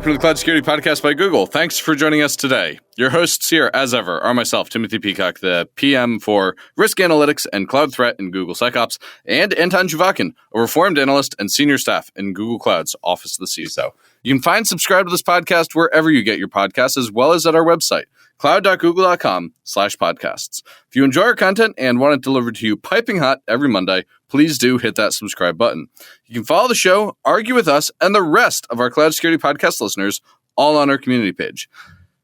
welcome to the Cloud Security Podcast by Google. Thanks for joining us today. Your hosts here, as ever, are myself, Timothy Peacock, the PM for Risk Analytics and Cloud Threat in Google SecOps, and Anton Zhuvakin, a reformed analyst and senior staff in Google Cloud's Office of the CISO. You can find subscribe to this podcast wherever you get your podcasts, as well as at our website, cloud.google.com/podcasts. If you enjoy our content and want it delivered to you piping hot every Monday, please do hit that subscribe button. You can follow the show, argue with us, and the rest of our Cloud Security Podcast listeners all on our community page.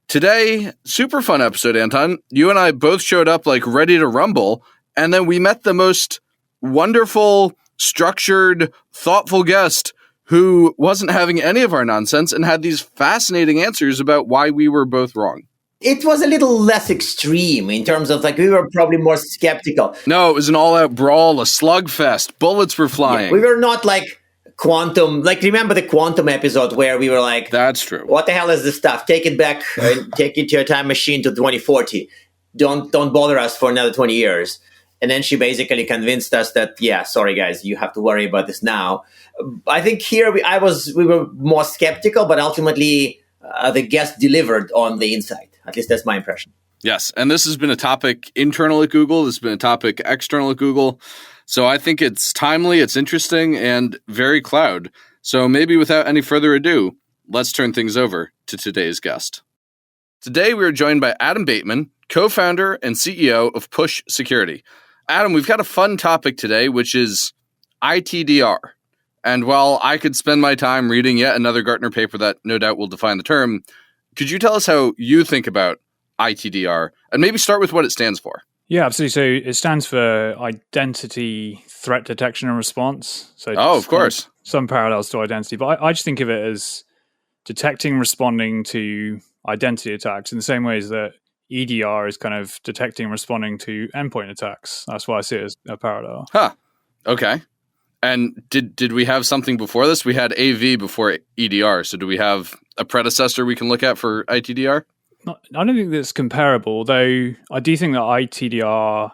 Today, super fun episode, Anton. You and I both showed up like ready to rumble, and then we met the most wonderful, structured, thoughtful guest who wasn't having any of our nonsense and had these fascinating answers about why we were both wrong. It was a little less extreme in terms of we were probably more skeptical. No, it was an all-out brawl, a slugfest. Bullets were flying. Yeah, we were not like quantum. Remember the quantum episode where we were like, "That's true. What the hell is this stuff? Take it back and take it to your time machine to 2040. Don't bother us for another 20 years." And then she basically convinced us that, yeah, sorry guys, you have to worry about this now. I think here we were more skeptical, but ultimately the guest delivered on the insight. At least that's my impression. Yes, and this has been a topic internal at Google. This has been a topic external at Google. So I think it's timely, it's interesting, and very cloud. So maybe without any further ado, let's turn things over to today's guest. Today we are joined by Adam Bateman, co-founder and CEO of Push Security. Adam, we've got a fun topic today, which is ITDR. And while I could spend my time reading yet another Gartner paper that no doubt will define the term, could you tell us how you think about ITDR and maybe start with what it stands for? Yeah, absolutely. So it stands for Identity Threat Detection and Response. So of course. Some parallels to identity, but I just think of it as detecting and responding to identity attacks in the same ways that EDR is kind of detecting and responding to endpoint attacks. That's why I see it as a parallel. Huh. Okay. And did we have something before this? We had AV before EDR. So do we have a predecessor we can look at for ITDR? I don't think that's comparable, though I do think that ITDR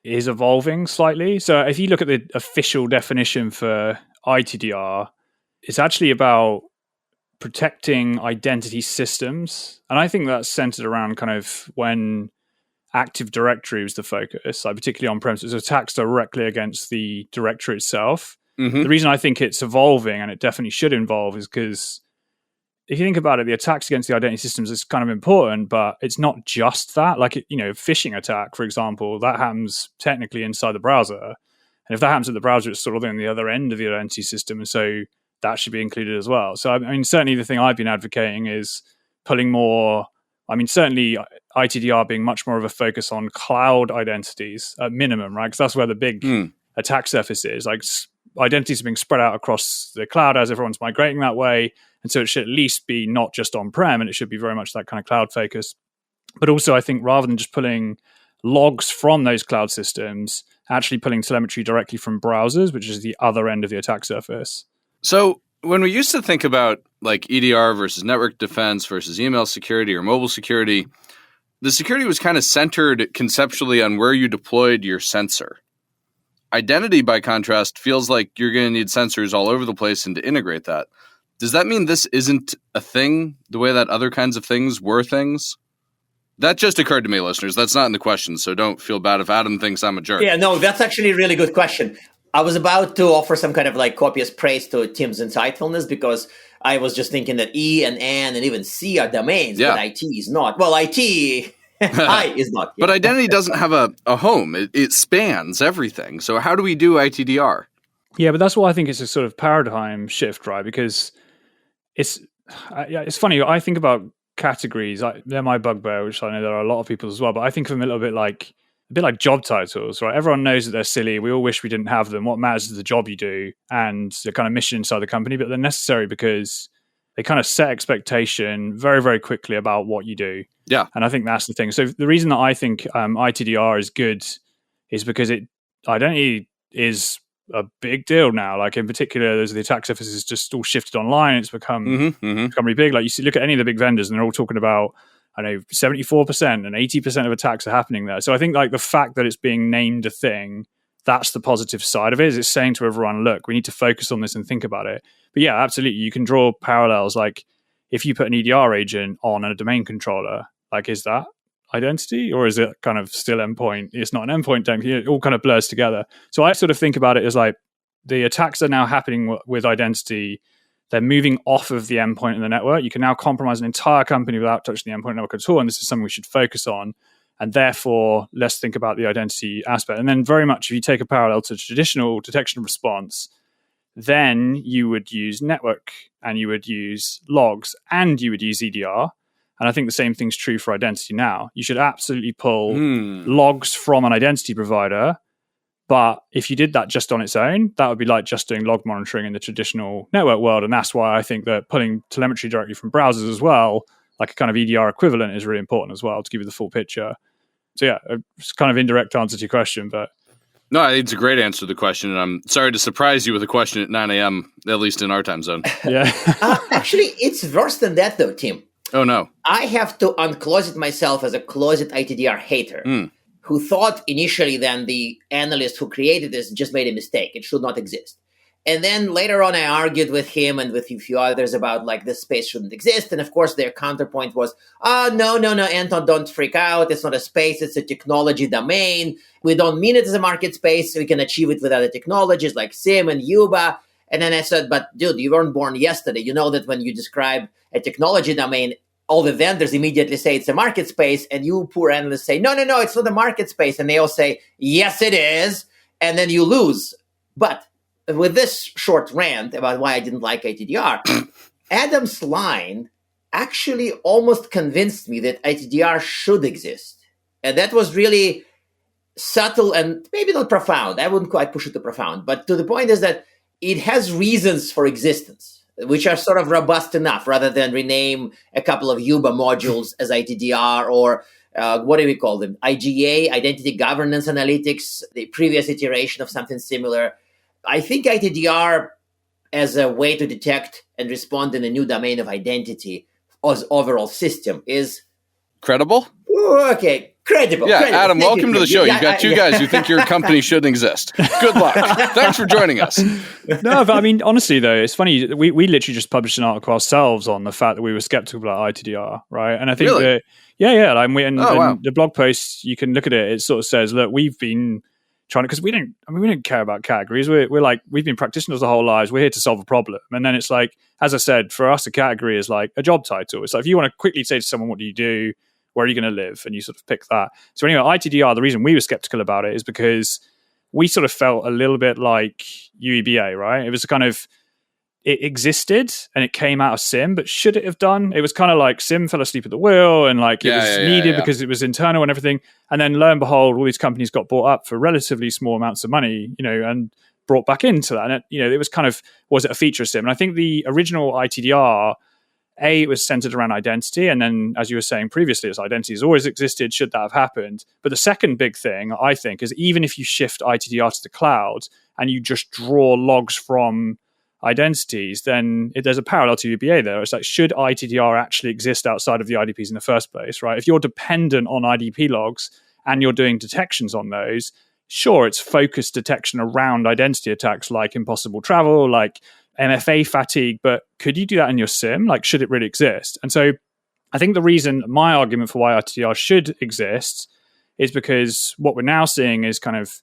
is evolving slightly. So if you look at the official definition for ITDR, it's actually about protecting identity systems. And I think that's centered around kind of when Active Directory was the focus, particularly on-premises, attacks directly against the directory itself. Mm-hmm. The reason I think it's evolving, and it definitely should evolve, is because if you think about it, the attacks against the identity systems is kind of important, but it's not just that. Phishing attack, for example, that happens technically inside the browser. And if that happens at the browser, it's sort of on the other end of the identity system. And so that should be included as well. So, certainly the thing I've been advocating is pulling more, certainly ITDR being much more of a focus on cloud identities at minimum, right? Because that's where the big attack surface is. Identities are being spread out across the cloud as everyone's migrating that way. And so it should at least be not just on-prem, and it should be very much that kind of cloud focus. But also, I think rather than just pulling logs from those cloud systems, actually pulling telemetry directly from browsers, which is the other end of the attack surface. So when we used to think about EDR versus network defense versus email security or mobile security, the security was kind of centered conceptually on where you deployed your sensor. Identity, by contrast, feels like you're going to need sensors all over the place and to integrate that. Does that mean this isn't a thing the way that other kinds of things were things? That just occurred to me, listeners. That's not in the question, so don't feel bad if Adam thinks I'm a jerk. Yeah, no, that's actually a really good question. I was about to offer some kind of copious praise to Tim's insightfulness, because I was just thinking that E and N and even C are domains, but IT is not. Well, IT I is not. But identity doesn't have a home. It spans everything. So how do we do ITDR? Yeah, but that's why I think it's a sort of paradigm shift, right? Because it's funny. I think about categories. They're my bugbear, which I know there are a lot of people as well. But I think of them a little bit like job titles, right? Everyone knows that they're silly. We all wish we didn't have them. What matters is the job you do and the kind of mission inside the company. But they're necessary because they kind of set expectation very, very quickly about what you do. Yeah, and I think that's the thing. So the reason that I think ITDR is good is because identity is a big deal now. In particular, there's the attack surface is just all shifted online. It's become really big. You look at any of the big vendors, and they're all talking about 74% and 80% of attacks are happening there. So I think the fact that it's being named a thing, that's the positive side of it. Is it's saying to everyone, look, we need to focus on this and think about it. But yeah, absolutely, you can draw parallels. if you put an EDR agent on a domain controller, like, is that identity, or is it kind of still endpoint? It's not an endpoint, it all kind of blurs together. So I sort of think about it as like the attacks are now happening with identity. They're moving off of the endpoint in the network. You can now compromise an entire company without touching the endpoint network at all, and this is something we should focus on. And therefore, let's think about the identity aspect. And then very much, if you take a parallel to traditional detection and response, then you would use network and you would use logs and you would use EDR. And I think the same thing's true for identity now. You should absolutely pull logs from an identity provider. But if you did that just on its own, that would be like just doing log monitoring in the traditional network world. And that's why I think that pulling telemetry directly from browsers as well, like a kind of EDR equivalent, is really important as well to give you the full picture. So yeah, it's kind of indirect answer to your question, but... No, I think it's a great answer to the question, and I'm sorry to surprise you with a question at 9 a.m., at least in our time zone. Yeah. Actually, it's worse than that, though, Tim. Oh, no. I have to uncloset myself as a closet ITDR hater who thought initially then the analyst who created this just made a mistake. It should not exist. And then later on, I argued with him and with a few others about like this space shouldn't exist. And of course, their counterpoint was, no, Anton, don't freak out. It's not a space. It's a technology domain. We don't mean it as a market space. We can achieve it with other technologies like SIEM and UEBA. And then I said, but dude, you weren't born yesterday. You know that when you describe a technology domain, all the vendors immediately say it's a market space. And you poor analysts say, no, it's not a market space. And they all say, yes, it is. And then you lose. But with this short rant about why I didn't like ITDR, Adam's line actually almost convinced me that ITDR should exist. And that was really subtle and maybe not profound. I wouldn't quite push it to profound. But to the point is that it has reasons for existence, which are sort of robust enough rather than rename a couple of UEBA modules as ITDR or what do we call them? IGA, Identity Governance Analytics, the previous iteration of something similar. I think ITDR as a way to detect and respond in a new domain of identity as overall system is... Credible? Okay, credible. Yeah, credible. Adam, Thank welcome you. to the show. Yeah, You've got two guys who think your company shouldn't exist. Good luck. Thanks for joining us. No, but I mean, honestly, though, it's funny. We literally just published an article ourselves on the fact that we were skeptical about ITDR, right? And I think Really? that, yeah. Like, and wow. the blog post, you can look at it. It sort of says, look, we've been trying to, because we don't care about categories. We're like, we've been practitioners the whole lives. We're here to solve a problem. And then it's like, as I said, for us, a category is like a job title. It's like, if you want to quickly say to someone, what do you do? Where are you going to live? And you sort of pick that. So anyway, ITDR, the reason we were skeptical about it is because we sort of felt a little bit like UEBA, right? It was kind of, it existed and it came out of SIEM, but should it have done? It was kind of like SIEM fell asleep at the wheel and like it was needed because it was internal and everything. And then lo and behold, all these companies got bought up for relatively small amounts of money, and brought back into that. And it was kind of, was it a feature of SIEM? And I think the original ITDR, it was centered around identity. And then, as you were saying previously, it's identity has always existed. Should that have happened? But the second big thing, I think, is even if you shift ITDR to the cloud and you just draw logs from identities, then there's a parallel to UEBA there. It's like, should ITDR actually exist outside of the IDPs in the first place, right? If you're dependent on IDP logs and you're doing detections on those, sure, it's focused detection around identity attacks like impossible travel, like MFA fatigue, but could you do that in your SIEM? Like, should it really exist? And so I think the reason, my argument for why ITDR should exist is because what we're now seeing is kind of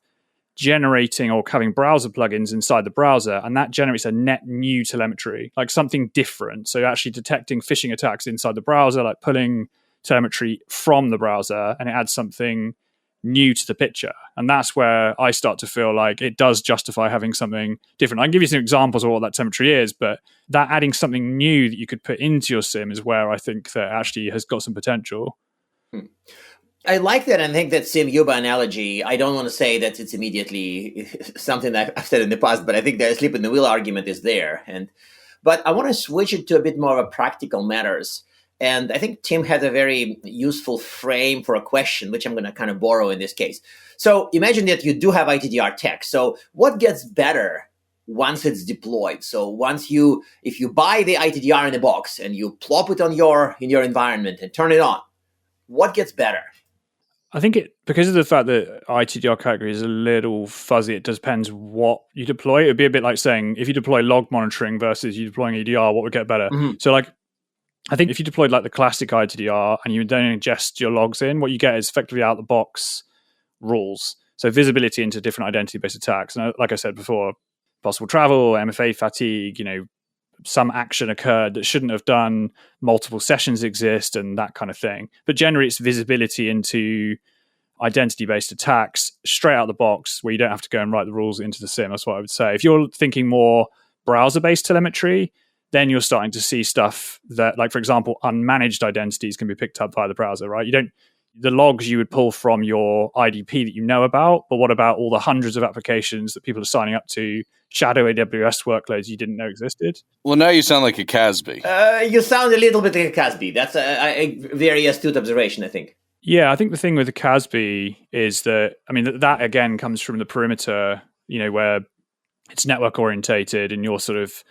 generating or having browser plugins inside the browser, and that generates a net new telemetry, like something different. So actually detecting phishing attacks inside the browser, like pulling telemetry from the browser, and it adds something new to the picture. And that's where I start to feel like it does justify having something different. I can give you some examples of what that telemetry is, but that adding something new that you could put into your SIEM is where I think that actually has got some potential. I like that. I think that SIEM UEBA analogy, I don't want to say that it's immediately something that I've said in the past, but I think the sleep in the wheel argument is there. But I want to switch it to a bit more of a practical matters. And I think Tim had a very useful frame for a question, which I'm going to kind of borrow in this case. So imagine that you do have ITDR tech. So what gets better once it's deployed? So if you buy the ITDR in a box and you plop it in your environment and turn it on, what gets better? I think because of the fact that ITDR category is a little fuzzy, it depends what you deploy. It would be a bit like saying, if you deploy log monitoring versus you deploying EDR, what would get better? Mm-hmm. So like, I think if you deployed like the classic ITDR and you don't ingest your logs in, what you get is effectively out the box rules. So visibility into different identity-based attacks. And like I said before, possible travel, MFA fatigue, some action occurred that shouldn't have done, multiple sessions exist, and that kind of thing. But generally, it's visibility into identity-based attacks straight out the box where you don't have to go and write the rules into the SIEM. That's what I would say. If you're thinking more browser-based telemetry, then you're starting to see stuff that, like, for example, unmanaged identities can be picked up by the browser, right? The logs you would pull from your IDP that you know about, but what about all the hundreds of applications that people are signing up to, shadow AWS workloads you didn't know existed? Well, now you sound like a Casby. You sound a little bit like a Casby. That's a very astute observation, I think. Yeah, I think the thing with the Casby is that, that again comes from the perimeter, where it's network orientated and you're sort of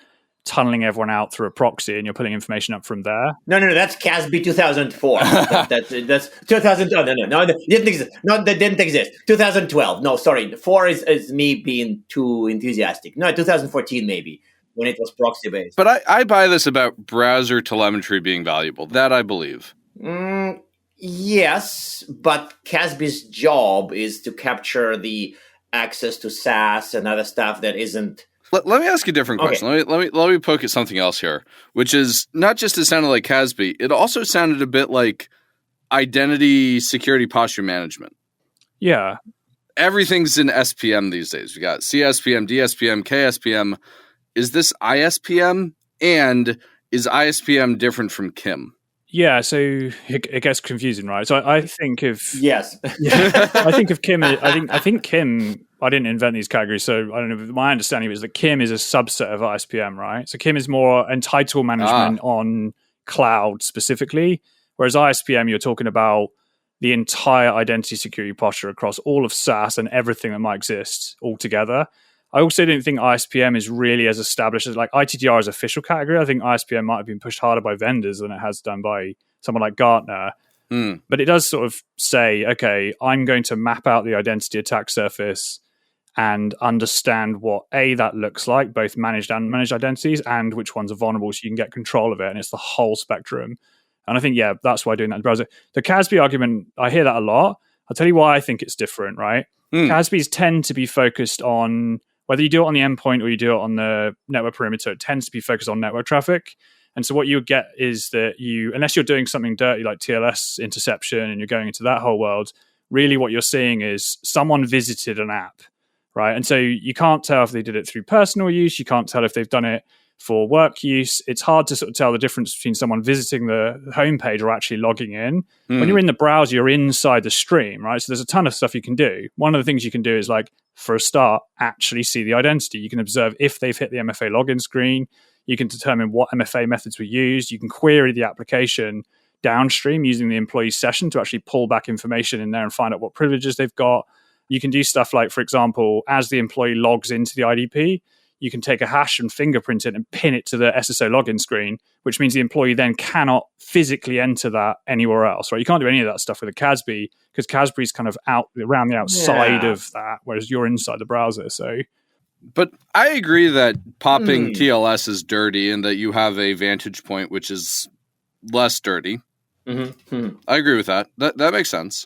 tunneling everyone out through a proxy and you're pulling information up from there. No, that's CASB 2004. that's 2000. No, it didn't exist. No, that didn't exist. 2012. No, sorry. 4 is me being too enthusiastic. No, 2014 maybe, when it was proxy based. But I buy this about browser telemetry being valuable. That I believe. Yes, but CASB's job is to capture the access to SaaS and other stuff that isn't. Let me ask you a different question. Let me poke at something else here, which is not just it sounded like CASB, it also sounded a bit like identity security posture management. Yeah. Everything's in SPM these days. We got CSPM, DSPM, KSPM. Is this ISPM? And is ISPM different from CIEM? Yeah, so it gets confusing, right? So I think of yes, I think of CIEM. I think CIEM. I didn't invent these categories, so I don't know. My understanding is that CIEM is a subset of ISPM, right? So CIEM is more entitlement management on cloud specifically, whereas ISPM you're talking about the entire identity security posture across all of SaaS and everything that might exist all together. I also don't think ISPM is really as established as like ITDR as official category. I think ISPM might have been pushed harder by vendors than it has done by someone like Gartner. But it does sort of say, okay, I'm going to map out the identity attack surface and understand what that looks like, both managed and unmanaged identities, and which ones are vulnerable so you can get control of it. And it's the whole spectrum. And I think, that's why doing that in the browser. The CASB argument, I hear that a lot. I'll tell you why I think it's different, right? CASBs tend to be focused on, whether you do it on the endpoint or you do it on the network perimeter, it tends to be focused on network traffic. And so what you get is that unless you're doing something dirty like TLS interception and you're going into that whole world, really what you're seeing is someone visited an app, right? And so you can't tell if they did it through personal use. You can't tell if they've done it for work use. It's hard to sort of tell the difference between someone visiting the homepage or actually logging in. When you're in the browser, you're inside the stream, right? So there's a ton of stuff you can do. One of the things you can do is, like, for a start, actually see the identity. You can observe if they've hit the MFA login screen. You can determine what MFA methods were used. You can query the application downstream using the employee session to actually pull back information in there and find out what privileges they've got. You can do stuff like, for example, as the employee logs into the IDP, you can take a hash and fingerprint it and pin it to the SSO login screen, which means the employee then cannot physically enter that anywhere else, right? You can't do any of that stuff with a CASB because CASB is kind of out around the outside of that, whereas you're inside the browser. So, but I agree that popping TLS is dirty and that you have a vantage point which is less dirty. I agree with that. That makes sense.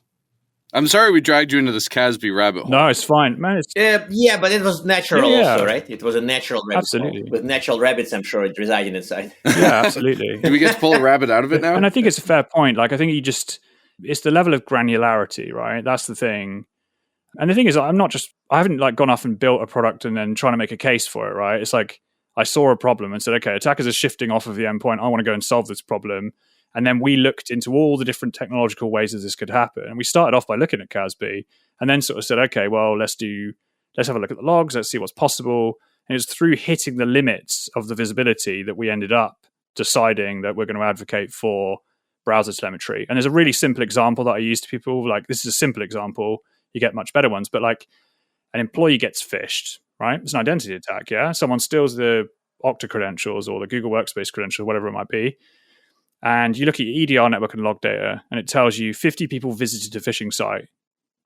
I'm sorry we dragged you into this CASB rabbit hole. No, it's fine, man. Yeah, but it was natural also, right? It was a natural rabbit absolutely hole. With natural rabbits, I'm sure it resided inside. Yeah, absolutely. Do we get to pull a rabbit out of it now? And I think it's a fair point. Like, I think it's the level of granularity, right? That's the thing. And the thing is, I haven't like gone off and built a product and then trying to make a case for it, right? It's like I saw a problem and said, okay, attackers are shifting off of the endpoint. I want to go and solve this problem. And then we looked into all the different technological ways that this could happen. And we started off by looking at CASB and then sort of said, okay, well, let's have a look at the logs. Let's see what's possible. And it was through hitting the limits of the visibility that we ended up deciding that we're going to advocate for browser telemetry. And there's a really simple example that I use to people. Like, this is a simple example. You get much better ones. But like, an employee gets phished, right? It's an identity attack, yeah? Someone steals the Okta credentials or the Google Workspace credentials, whatever it might be. And you look at your EDR network and log data, and it tells you 50 people visited a phishing site.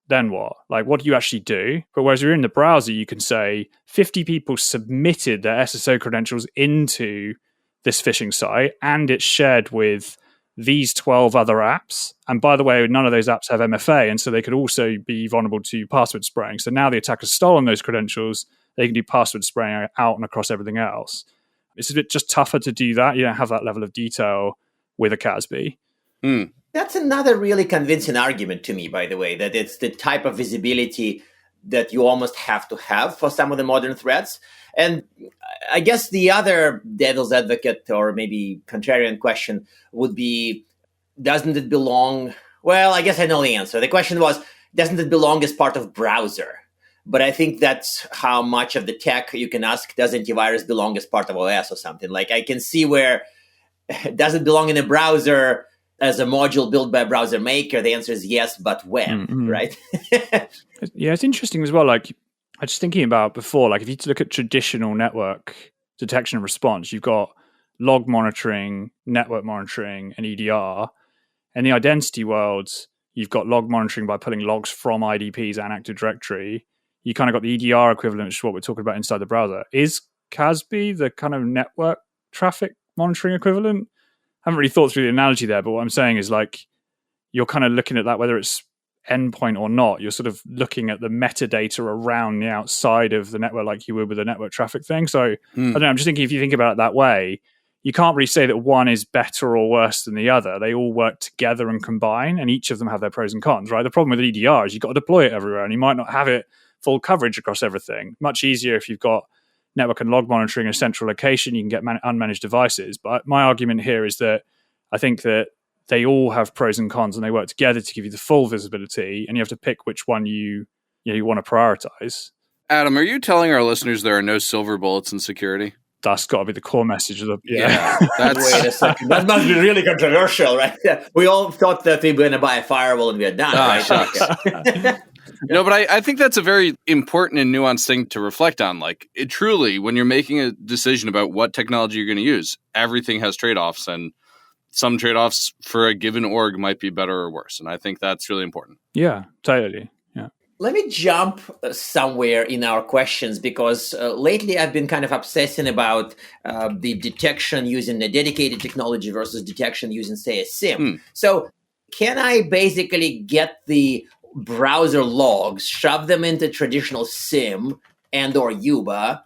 Then what? Like, what do you actually do? But whereas you're in the browser, you can say 50 people submitted their SSO credentials into this phishing site, and it's shared with these 12 other apps. And by the way, none of those apps have MFA, and so they could also be vulnerable to password spraying. So now the attacker's stolen those credentials, they can do password spraying out and across everything else. It's a bit just tougher to do that. You don't have that level of detail with a CASB. That's another really convincing argument to me, by the way, that it's the type of visibility that you almost have to have for some of the modern threats. And I guess the other devil's advocate or maybe contrarian question would be, doesn't it belong? Well, I guess I know the answer. The question was, doesn't it belong as part of browser? But I think that's how much of the tech you can ask, does antivirus belong as part of OS or something? Like I can see where, does it belong in a browser as a module built by a browser maker? The answer is yes, but when, right? Yeah, it's interesting as well. Like I was just thinking about before, like if you look at traditional network detection and response, you've got log monitoring, network monitoring, and EDR. In the identity world, you've got log monitoring by pulling logs from IDPs and Active Directory. You kind of got the EDR equivalent, which is what we're talking about inside the browser. Is CASB the kind of network traffic monitoring equivalent? I haven't really thought through the analogy there, but what I'm saying is like you're kind of looking at that, whether it's endpoint or not, you're sort of looking at the metadata around the outside of the network like you would with a network traffic thing. So I don't know, I'm just thinking if you think about it that way, you can't really say that one is better or worse than the other. They all work together and combine, and each of them have their pros and cons, right? The problem with EDR is you've got to deploy it everywhere, and you might not have it full coverage across everything. Much easier if you've got network and log monitoring in a central location, you can get unmanaged devices. But my argument here is that I think that they all have pros and cons, and they work together to give you the full visibility, and you have to pick which one you want to prioritize. Adam, are you telling our listeners there are no silver bullets in security? That's got to be the core message of the... Yeah. Wait a second. That must be really controversial, right? We all thought that we were going to buy a firewall and we had done, right? No, but I think that's a very important and nuanced thing to reflect on. Like, it truly, when you're making a decision about what technology you're going to use, everything has trade-offs, and some trade-offs for a given org might be better or worse. And I think that's really important. Yeah, totally. Yeah. Let me jump somewhere in our questions, because lately I've been kind of obsessing about the detection using a dedicated technology versus detection using, say, a SIEM. So can I basically get the browser logs, shove them into traditional SIEM and or UEBA,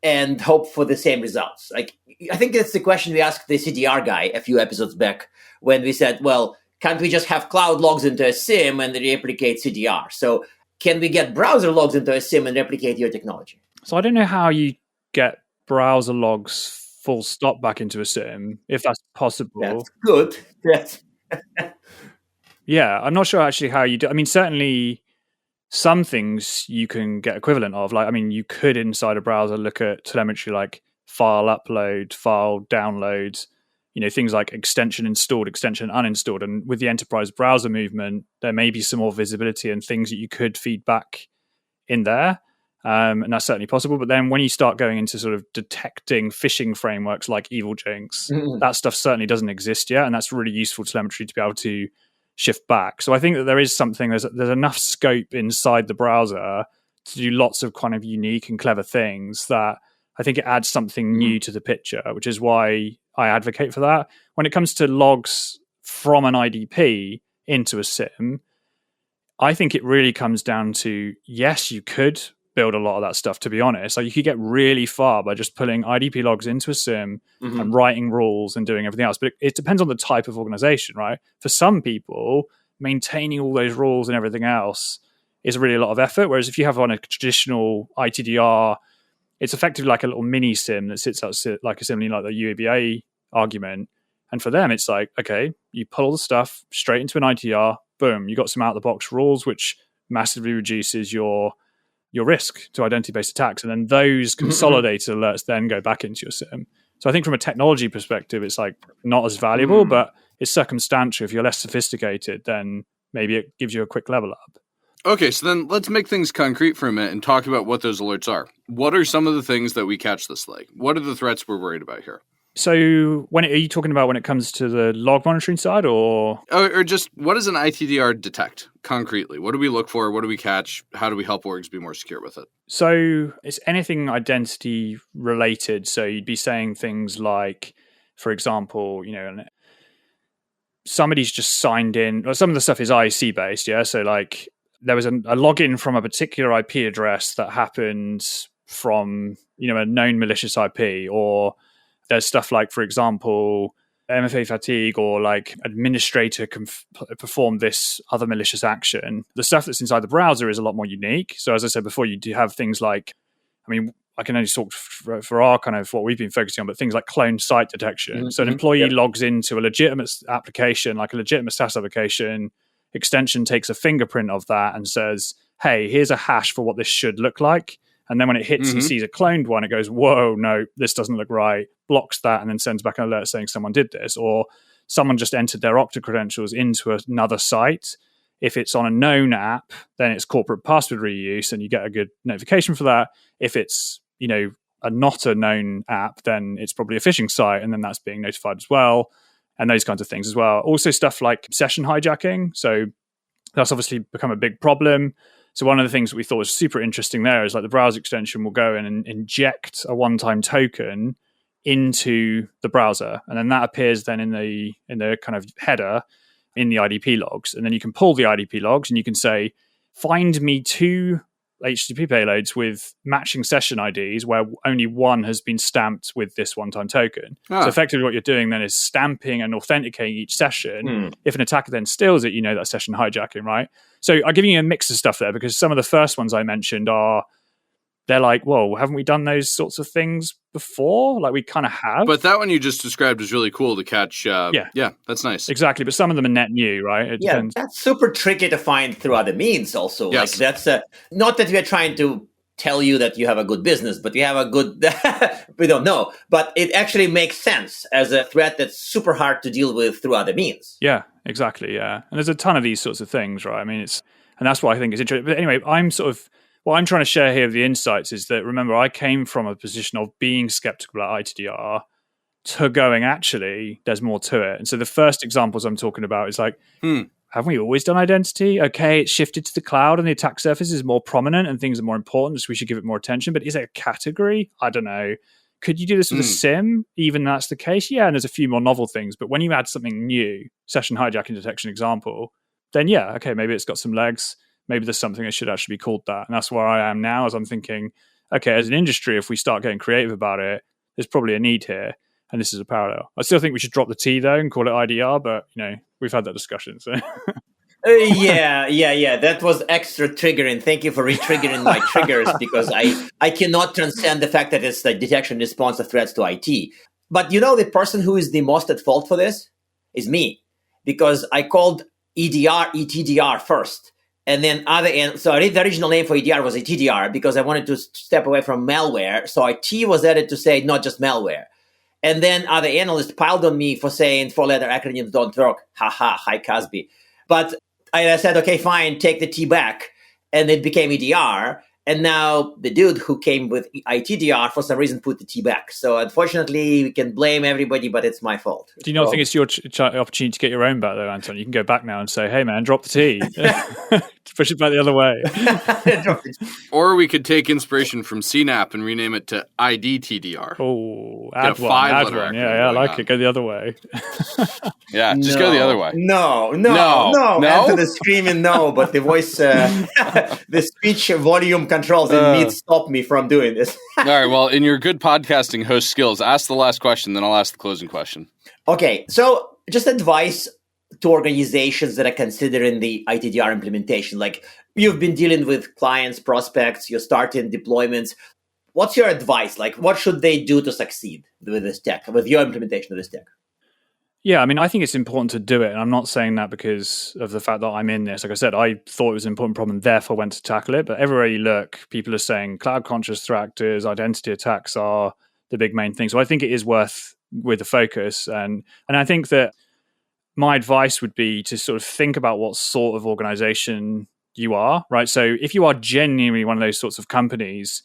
and hope for the same results? Like, I think that's the question we asked the CDR guy a few episodes back when we said, well, can't we just have cloud logs into a SIEM and replicate CDR? So can we get browser logs into a SIEM and replicate your technology? So I don't know how you get browser logs full stop back into a SIEM, if that's possible. That's good. Yeah, I'm not sure actually how you do. I mean, certainly some things you can get equivalent of. Like, I mean, you could inside a browser look at telemetry like file upload, file download, things like extension installed, extension uninstalled. And with the enterprise browser movement, there may be some more visibility and things that you could feed back in there. And that's certainly possible. But then when you start going into sort of detecting phishing frameworks like EvilJinx, that stuff certainly doesn't exist yet. And that's really useful telemetry to be able to shift back. So I think that there is something, there's enough scope inside the browser to do lots of kind of unique and clever things that I think it adds something new to the picture, which is why I advocate for that. When it comes to logs from an IDP into a SIEM, I think it really comes down to, yes, you could build a lot of that stuff, to be honest. Like, you could get really far by just pulling IDP logs into a SIEM and writing rules and doing everything else. But it depends on the type of organization, right? For some people, maintaining all those rules and everything else is really a lot of effort. Whereas if you have on a traditional ITDR, it's effectively like a little mini SIEM that sits out like a SIEM, like the UEBA argument. And for them, it's like, okay, you pull all the stuff straight into an ITDR, boom, you got some out-of-the-box rules, which massively reduces your risk to identity-based attacks. And then those consolidated alerts then go back into your SIEM. So I think from a technology perspective, it's like not as valuable, but it's circumstantial. If you're less sophisticated, then maybe it gives you a quick level up. Okay, so then let's make things concrete for a minute and talk about what those alerts are. What are some of the things that we catch this like? What are the threats we're worried about here? So when are you talking about when it comes to the log monitoring side or just what does an ITDR detect concretely? What do we look for? What do we catch? How do we help orgs be more secure with it? So it's anything identity related. So you'd be saying things like, for example, somebody's just signed in. Well, some of the stuff is IAC based, yeah. So like there was a login from a particular IP address that happened from a known malicious IP, or there's stuff like, for example, MFA fatigue or like administrator can perform this other malicious action. The stuff that's inside the browser is a lot more unique. So as I said before, you do have things like, I can only talk for our kind of what we've been focusing on, but things like cloned site detection. Mm-hmm. So an employee logs into a legitimate application, like a legitimate SaaS application, extension takes a fingerprint of that and says, hey, here's a hash for what this should look like. And then when it hits and sees a cloned one, it goes, whoa, no, this doesn't look right, blocks that, and then sends back an alert saying someone did this. Or someone just entered their Okta credentials into another site. If it's on a known app, then it's corporate password reuse, and you get a good notification for that. If it's, not a known app, then it's probably a phishing site, and then that's being notified as well, and those kinds of things as well. Also stuff like session hijacking. So that's obviously become a big problem. So one of the things that we thought was super interesting there is like the browser extension will go in and inject a one-time token into the browser, and then that appears then in the kind of header in the IDP logs, and then you can pull the IDP logs and you can say, find me 2 HTTP payloads with matching session IDs where only one has been stamped with this one-time token. So effectively what you're doing then is stamping and authenticating each session. If an attacker then steals it, that session hijacking, right? So I'm giving you a mix of stuff there because some of the first ones I mentioned they're like, whoa, haven't we done those sorts of things before? Like we kind of have. But that one you just described is really cool to catch. Yeah, that's nice. Exactly. But some of them are net new, right? It depends. That's super tricky to find through other means also. Yes. Like that's not that we are trying to tell you that you have a good business, but you have a good, we don't know. But it actually makes sense as a threat that's super hard to deal with through other means. Yeah, exactly. Yeah. And there's a ton of these sorts of things, right? And that's what I think is interesting. But anyway, what I'm trying to share here with the insights is that, remember, I came from a position of being skeptical about ITDR to going, actually, there's more to it. And so the first examples I'm talking about is like, haven't we always done identity? Okay, it's shifted to the cloud and the attack surface is more prominent and things are more important, so we should give it more attention. But is it a category? I don't know. Could you do this with a SIEM? Even that's the case? Yeah, and there's a few more novel things. But when you add something new, session hijacking detection example, then yeah, okay, maybe it's got some legs. Maybe there's something that should actually be called that. And that's where I am now as I'm thinking, okay, as an industry, if we start getting creative about it, there's probably a need here. And this is a parallel. I still think we should drop the T though and call it IDR, but we've had that discussion. So Yeah. That was extra triggering. Thank you for re-triggering my triggers because I cannot transcend the fact that it's the detection response of threats to IT. But the person who is the most at fault for this is me, because I called ETDR first. And then so the original name for EDR was ITDR because I wanted to step away from malware. So IT was added to say not just malware. And then other analysts piled on me for saying 4-letter acronyms don't work. Hi Casby. But I said, okay, fine, take the T back. And it became EDR. And now the dude who came with ITDR for some reason put the T back. So unfortunately, we can blame everybody, but it's my fault. Do you not think it's your opportunity to get your own back though, Anton? You can go back now and say, hey man, drop the T. Push it back the other way. Or we could take inspiration from CNAP and rename it to IDTDR. Oh, add one. Yeah, I like it. Go the other way. Yeah, just go the other way. No. Anton is screaming no, but the voice, the speech volume controls in me stop me from doing this. All right, well, in your good podcasting host skills, ask the last question, then I'll ask the closing question. Okay, so just advice to organizations that are considering the ITDR implementation. Like you've been dealing with clients, prospects, you're starting deployments. What's your advice? Like what should they do to succeed with this tech, with your implementation of this tech? Yeah, I think it's important to do it. And I'm not saying that because of the fact that I'm in this. Like I said, I thought it was an important problem, therefore went to tackle it. But everywhere you look, people are saying cloud-conscious threat actors, identity attacks are the big main thing. So I think it is worth with the focus. And I think that my advice would be to sort of think about what sort of organization you are, right? So if you are genuinely one of those sorts of companies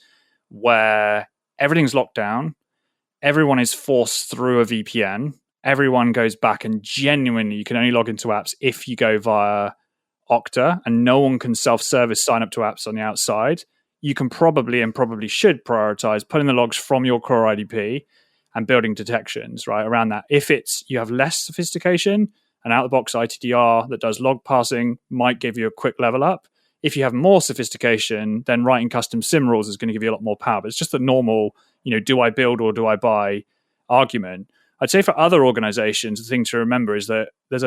where everything's locked down, everyone is forced through a VPN. Everyone goes back and genuinely, you can only log into apps if you go via Okta, and no one can self-service sign up to apps on the outside. You can probably should prioritize pulling the logs from your core IDP and building detections right around that. If you have less sophistication, an out-of-the-box ITDR that does log parsing might give you a quick level up. If you have more sophistication, then writing custom SIEM rules is going to give you a lot more power. But it's just the normal, do I build or do I buy argument. I'd say for other organizations, the thing to remember is that there's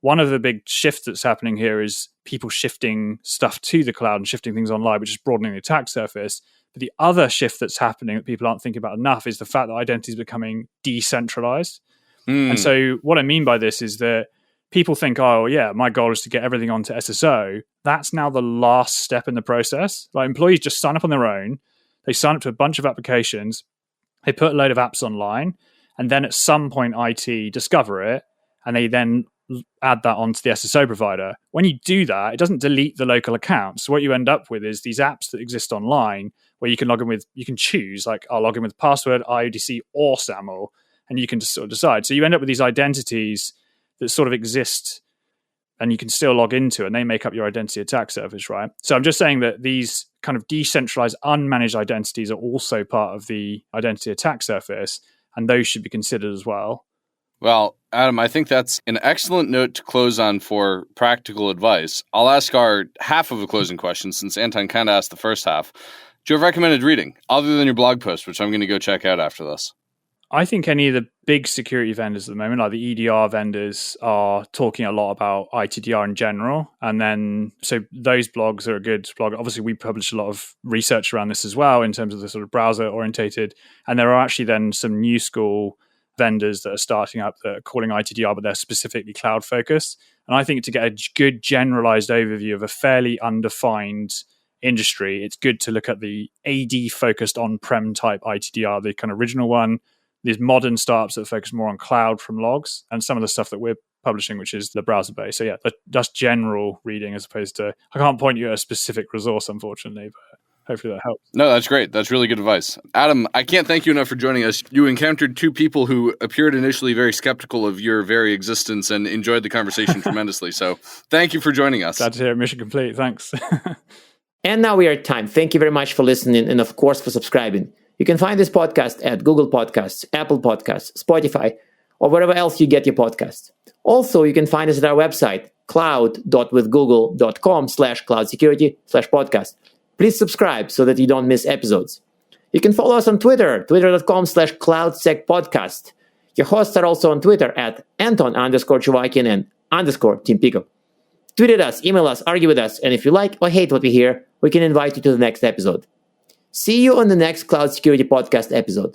one of the big shifts that's happening here is people shifting stuff to the cloud and shifting things online, which is broadening the attack surface. But the other shift that's happening that people aren't thinking about enough is the fact that identity is becoming decentralized. And so what I mean by this is that people think, oh, yeah, my goal is to get everything onto SSO. That's now the last step in the process. Like employees just sign up on their own. They sign up to a bunch of applications. They put a load of apps online. And then at some point, IT discover it. And they then add that onto the SSO provider. When you do that, it doesn't delete the local accounts. So what you end up with is these apps that exist online where you can log in with, you can choose, like I'll log in with password, IODC, or SAML. And you can just sort of decide. So you end up with these identities that sort of exist and you can still log into, and they make up your identity attack surface, right? So I'm just saying that these kind of decentralized, unmanaged identities are also part of the identity attack surface, and those should be considered as well. Well, Adam, I think that's an excellent note to close on for practical advice. I'll ask our half of a closing question since Anton kind of asked the first half. Do you have recommended reading other than your blog post, which I'm going to go check out after this? I think any of the big security vendors at the moment, like the EDR vendors, are talking a lot about ITDR in general. And then, so those blogs are a good blog. Obviously, we publish a lot of research around this as well in terms of the sort of browser orientated. And there are actually then some new school vendors that are starting up that are calling ITDR, but they're specifically cloud focused. And I think to get a good generalized overview of a fairly undefined industry, it's good to look at the AD focused on-prem type ITDR, the kind of original one. These modern startups that focus more on cloud from logs, and some of the stuff that we're publishing, which is the browser base. So yeah, that's general reading as opposed to, I can't point you at a specific resource, unfortunately, but hopefully that helps. No, that's great. That's really good advice. Adam, I can't thank you enough for joining us. You encountered two people who appeared initially very skeptical of your very existence and enjoyed the conversation tremendously. So thank you for joining us. Glad to hear it. Mission complete. Thanks. And now we are at time. Thank you very much for listening and, of course, for subscribing. You can find this podcast at Google Podcasts, Apple Podcasts, Spotify, or wherever else you get your podcasts. Also, you can find us at our website, cloud.withgoogle.com/cloudsecurity/podcast. Please subscribe so that you don't miss episodes. You can follow us on Twitter, twitter.com/cloudsecpodcast. Your hosts are also on Twitter at Anton_Chuvakian and _Team Pico. Tweet at us, email us, argue with us, and if you like or hate what we hear, we can invite you to the next episode. See you on the next Cloud Security Podcast episode.